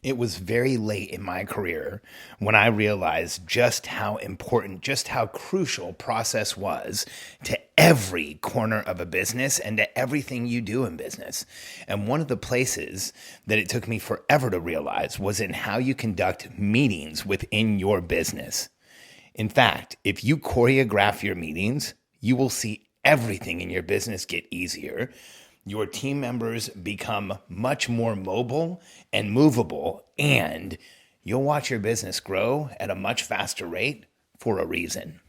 It was very late in my career when I realized just how important, just how crucial process was to every corner of a business and to everything you do in business. And one of the places that it took me forever to realize was in how you conduct meetings within your business. In fact, if you choreograph your meetings, you will see everything in your business get easier. Your team members become much more mobile and movable, and you'll watch your business grow at a much faster rate for a reason.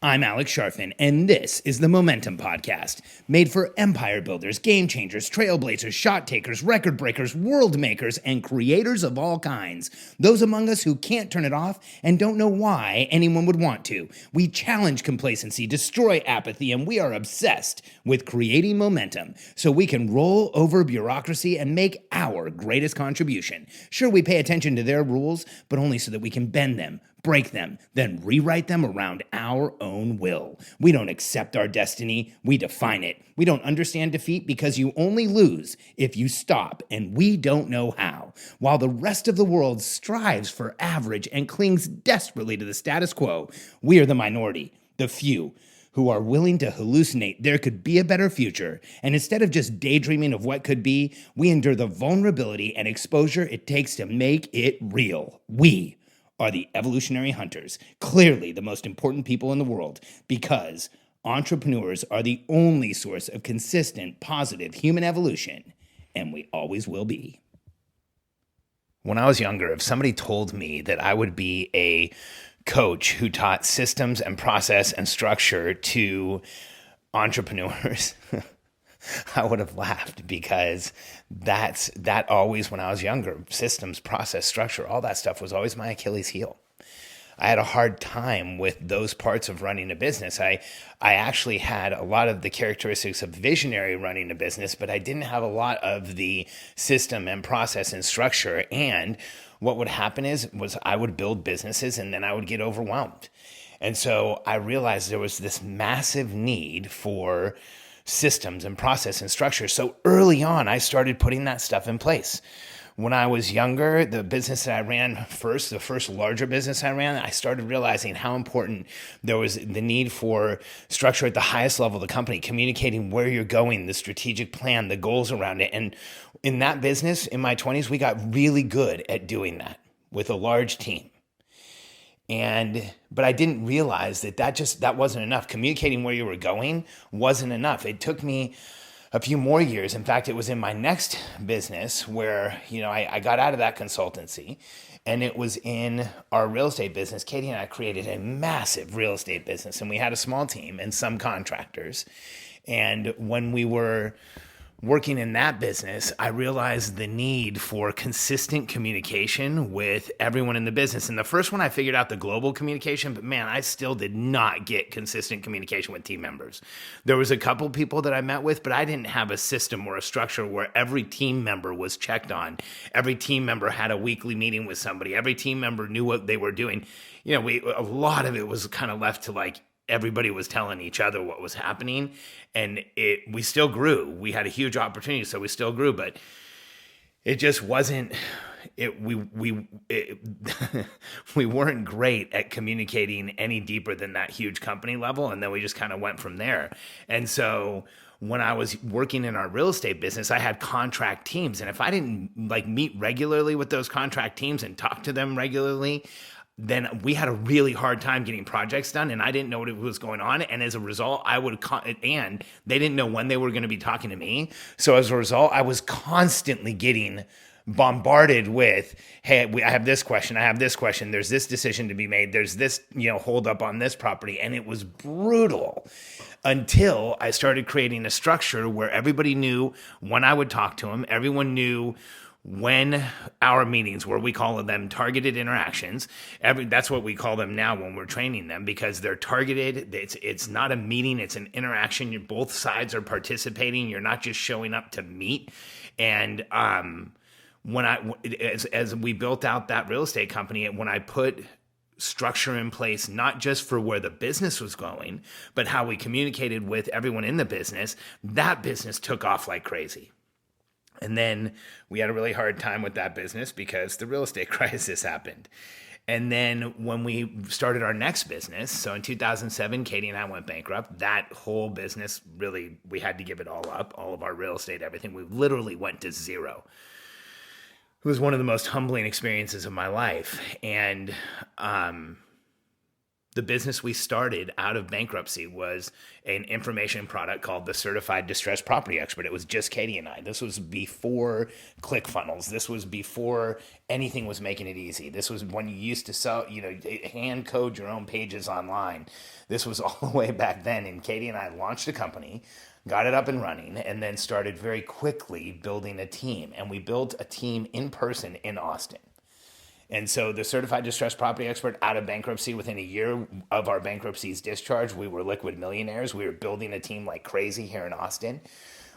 I'm Alex Sharfin, and this is the Momentum Podcast, made for empire builders, game changers, trailblazers, shot takers, record breakers, world makers, and creators of all kinds. Those among us who can't turn it off and don't know why anyone would want to. We challenge complacency, destroy apathy, and we are obsessed with creating momentum so we can roll over bureaucracy and make our greatest contribution. Sure, we pay attention to their rules, but only so that we can bend them, break them, then rewrite them around our own will. We don't accept our destiny, we define it. We don't understand defeat because you only lose if you stop, and we don't know how. While the rest of the world strives for average and clings desperately to the status quo, we are the minority, the few, who are willing to hallucinate there could be a better future. And instead of just daydreaming of what could be, we endure the vulnerability and exposure it takes to make it real. We are the evolutionary hunters, clearly the most important people in the world, because entrepreneurs are the only source of consistent, positive human evolution, and we always will be. When I was younger, if somebody told me that I would be a coach who taught systems and process and structure to entrepreneurs, I would have laughed, because that always, when I was younger, systems, process, structure, all that stuff was always my Achilles heel. I had a hard time with those parts of running a business. I actually had a lot of the characteristics of visionary running a business, but I didn't have a lot of the system and process and structure. And what would happen was I would build businesses and then I would get overwhelmed. And so I realized there was this massive need for systems and process and structure. So early on, I started putting that stuff in place. When I was younger, the business that I ran first, the first larger business I ran, I started realizing how important there was the need for structure at the highest level of the company, communicating where you're going, the strategic plan, the goals around it. And in that business, in my 20s, we got really good at doing that with a large team. But I didn't realize that wasn't enough. Communicating where you were going wasn't enough. It took me a few more years. In fact, it was in my next business where, I got out of that consultancy, and it was in our real estate business. Katie and I created a massive real estate business, and we had a small team and some contractors. And when we were working in that business, I realized the need for consistent communication with everyone in the business. And the first one, I figured out the global communication, but man, I still did not get consistent communication with team members. There was a couple people that I met with, but I didn't have a system or a structure where every team member was checked on. Every team member had a weekly meeting with somebody. Every team member knew what they were doing. A lot of it was kind of left to everybody was telling each other what was happening, and we still grew. We had a huge opportunity, so we still grew, but it just wasn't. We weren't great at communicating any deeper than that huge company level, and then we just kind of went from there. And so when I was working in our real estate business, I had contract teams, and if I didn't meet regularly with those contract teams and talk to them regularly, then we had a really hard time getting projects done, and I didn't know what was going on. And as a result, and they didn't know when they were going to be talking to me. So as a result, I was constantly getting bombarded with, hey, I have this question, there's this decision to be made, there's this, hold up on this property. And it was brutal until I started creating a structure where everybody knew when I would talk to them. Everyone knew when our meetings were. We call them targeted interactions. That's what we call them now when we're training them, because they're targeted. It's not a meeting, it's an interaction. Both sides are participating. You're not just showing up to meet. And as we built out that real estate company, when I put structure in place, not just for where the business was going, but how we communicated with everyone in the business, that business took off like crazy. And then we had a really hard time with that business because the real estate crisis happened. And then when we started our next business, so in 2007, Katie and I went bankrupt. That whole business, really, we had to give it all up, all of our real estate, everything. We literally went to zero. It was one of the most humbling experiences of my life. And the business we started out of bankruptcy was an information product called the Certified Distressed Property Expert. It was just Katie and I. This was before ClickFunnels. This was before anything was making it easy. This was when you used to sell, hand code your own pages online. This was all the way back then. And Katie and I launched a company, got it up and running, and then started very quickly building a team. And we built a team in person in Austin. And so the Certified Distressed Property Expert, out of bankruptcy, within a year of our bankruptcy's discharge, we were liquid millionaires. We were building a team like crazy here in Austin.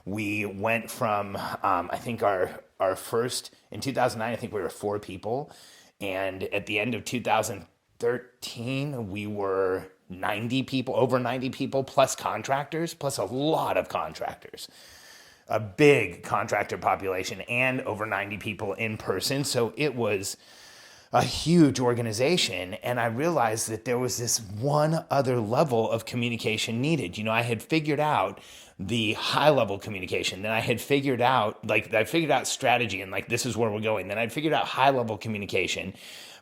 We went from, I think our first, in 2009, I think we were 4 people. And at the end of 2013, we were 90 people, over 90 people, plus contractors, plus a lot of contractors. A big contractor population and over 90 people in person. So it was a huge organization, and I realized that there was this one other level of communication needed. I had figured out the high level communication. Then I had figured out, strategy and this is where we're going. Then I'd figured out high level communication,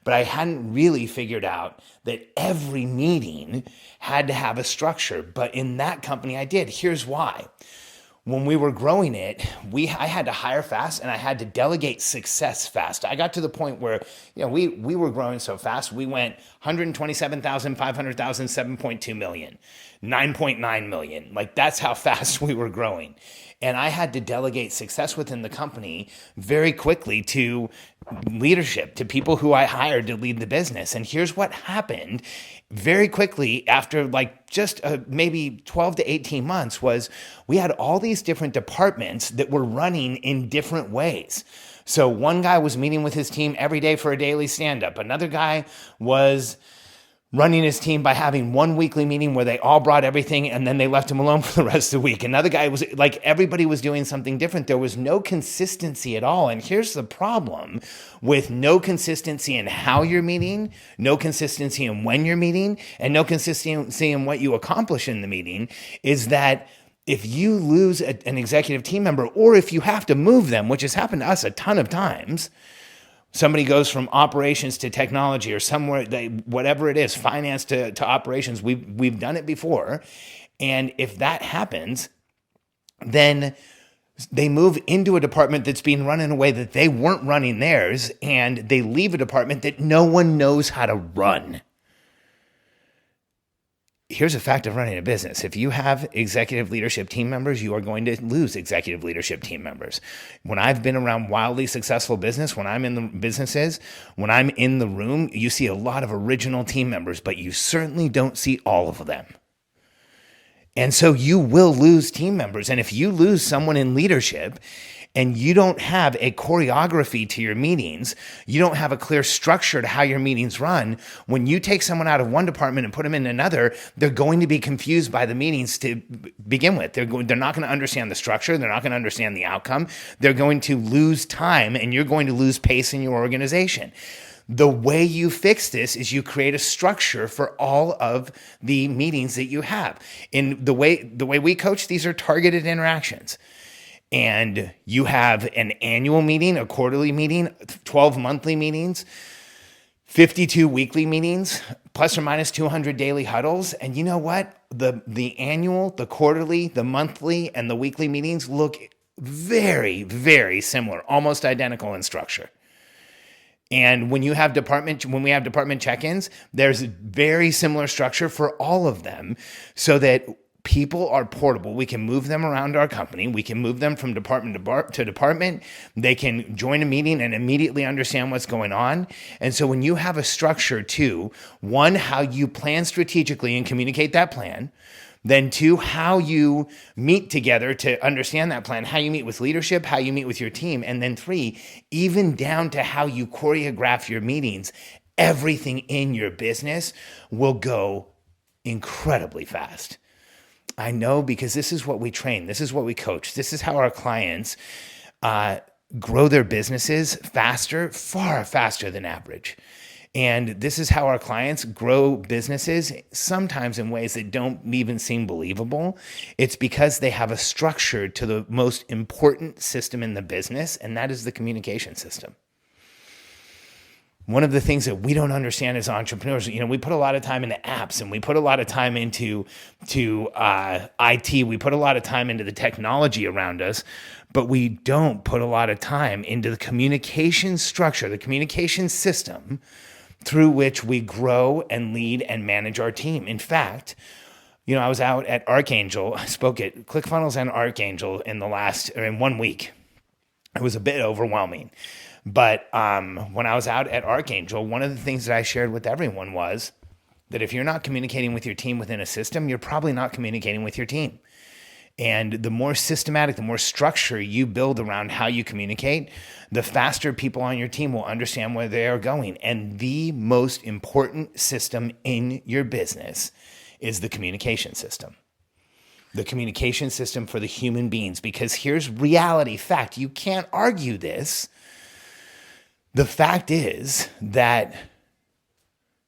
but I hadn't really figured out that every meeting had to have a structure. But in that company, I did. Here's why. When we were growing it, I had to hire fast and I had to delegate success fast. I got to the point where, we were growing so fast. We went 127,000, 500,000, 7.2 million, 9.9 million. That's how fast we were growing. And I had to delegate success within the company very quickly to leadership, to people who I hired to lead the business. And here's what happened very quickly after just maybe 12 to 18 months was we had all these different departments that were running in different ways. So one guy was meeting with his team every day for a daily stand-up. Another guy was running his team by having one weekly meeting where they all brought everything and then they left him alone for the rest of the week. Another guy was everybody was doing something different. There was no consistency at all. And here's the problem with no consistency in how you're meeting, no consistency in when you're meeting, and no consistency in what you accomplish in the meeting is that if you lose an executive team member, or if you have to move them, which has happened to us a ton of times, somebody goes from operations to technology or somewhere, whatever it is, finance to operations. We've done it before. And if that happens, then they move into a department that's being run in a way that they weren't running theirs, and they leave a department that no one knows how to run. Here's a fact of running a business. If you have executive leadership team members, you are going to lose executive leadership team members. When I've been around wildly successful business, when I'm in the businesses, when I'm in the room, you see a lot of original team members, but you certainly don't see all of them. And so you will lose team members. And if you lose someone in leadership and you don't have a choreography to your meetings, you don't have a clear structure to how your meetings run, when you take someone out of one department and put them in another, they're going to be confused by the meetings to begin with. They're not going to understand the structure. They're not going to understand the outcome. They're going to lose time, and you're going to lose pace in your organization. The way you fix this is you create a structure for all of the meetings that you have. In the way we coach, these are targeted interactions. And you have an annual meeting, a quarterly meeting, 12 monthly meetings, 52 weekly meetings, plus or minus 200 daily huddles. And you know what? The annual, the quarterly, the monthly, and the weekly meetings look very, very similar, almost identical in structure. And when we have department check-ins, there's a very similar structure for all of them so that people are portable. We can move them around our company. We can move them from department to department. They can join a meeting and immediately understand what's going on. And so when you have a structure too, one, how you plan strategically and communicate that plan. Then two, how you meet together to understand that plan, how you meet with leadership, how you meet with your team. And then three, even down to how you choreograph your meetings, everything in your business will go incredibly fast. I know, because this is what we train. This is what we coach. This is how our clients grow their businesses faster, far faster than average. And this is how our clients grow businesses, sometimes in ways that don't even seem believable. It's because they have a structure to the most important system in the business, and that is the communication system. One of the things that we don't understand as entrepreneurs, we put a lot of time into apps, and we put a lot of time into IT. We put a lot of time into the technology around us, but we don't put a lot of time into the communication structure, the communication system through which we grow and lead and manage our team. In fact, I was out at Archangel. I spoke at ClickFunnels and Archangel in 1 week. It was a bit overwhelming. But when I was out at Archangel, one of the things that I shared with everyone was that if you're not communicating with your team within a system, you're probably not communicating with your team. And the more systematic, the more structure you build around how you communicate, the faster people on your team will understand where they are going. And the most important system in your business is the communication system. The communication system for the human beings. Because here's reality, fact. You can't argue this. The fact is that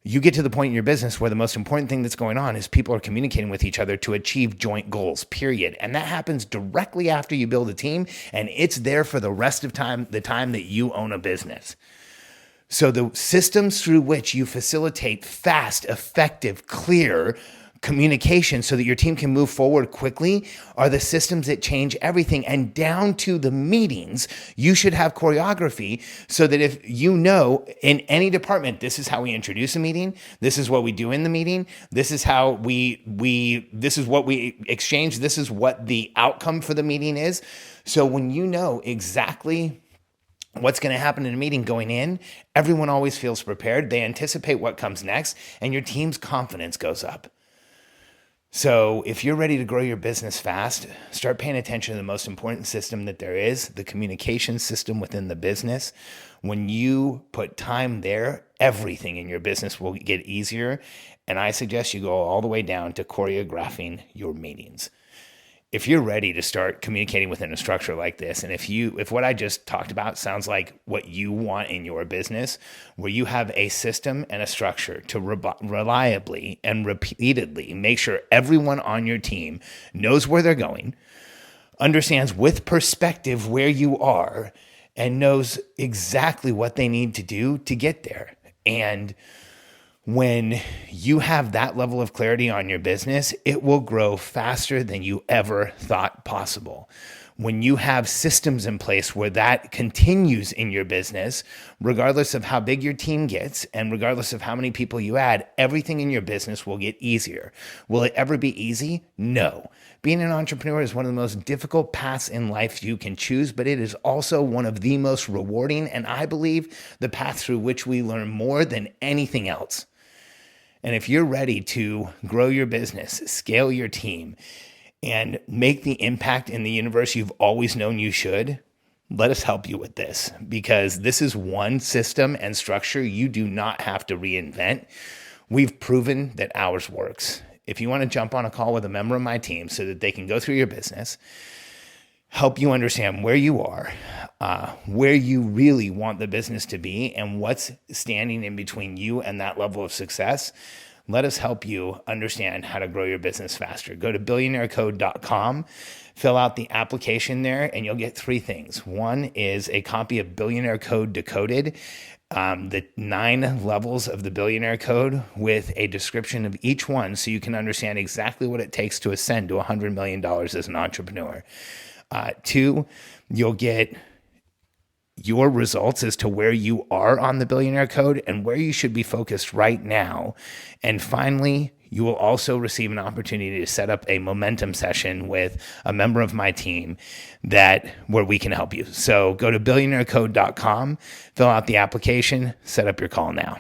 you get to the point in your business where the most important thing that's going on is people are communicating with each other to achieve joint goals, period. And that happens directly after you build a team, and it's there for the rest of the time that you own a business. So the systems through which you facilitate fast, effective, clear communication so that your team can move forward quickly are the systems that change everything. And down to the meetings, you should have choreography so that if in any department, this is how we introduce a meeting, this is what we do in the meeting, this is how this is what we exchange, this is what the outcome for the meeting is. So when you know exactly what's going to happen in a meeting going in, everyone always feels prepared. They anticipate what comes next, and your team's confidence goes up. So if you're ready to grow your business fast, start paying attention to the most important system that there is, the communication system within the business. When you put time there, everything in your business will get easier. And I suggest you go all the way down to choreographing your meetings. If you're ready to start communicating within a structure like this, and if what I just talked about sounds like what you want in your business, where you have a system and a structure to reliably and repeatedly make sure everyone on your team knows where they're going, understands with perspective where you are, and knows exactly what they need to do to get there. And when you have that level of clarity on your business, it will grow faster than you ever thought possible. When you have systems in place where that continues in your business, regardless of how big your team gets and regardless of how many people you add, everything in your business will get easier. Will it ever be easy? No. Being an entrepreneur is one of the most difficult paths in life you can choose, but it is also one of the most rewarding, and I believe the path through which we learn more than anything else. And if you're ready to grow your business, scale your team, and make the impact in the universe you've always known you should, let us help you with this, because this is one system and structure you do not have to reinvent. We've proven that ours works. If you want to jump on a call with a member of my team so that they can go through your business, help you understand where you are, where you really want the business to be, and what's standing in between you and that level of success, let us help you understand how to grow your business faster. Go to billionairecode.com, fill out the application there, and you'll get 3 things. One is a copy of Billionaire Code Decoded, the 9 levels of the Billionaire Code with a description of each one so you can understand exactly what it takes to ascend to $100 million as an entrepreneur. 2, you'll get your results as to where you are on the Billionaire Code and where you should be focused right now. And finally, you will also receive an opportunity to set up a momentum session with a member of my team where we can help you. So go to billionairecode.com, fill out the application, set up your call now.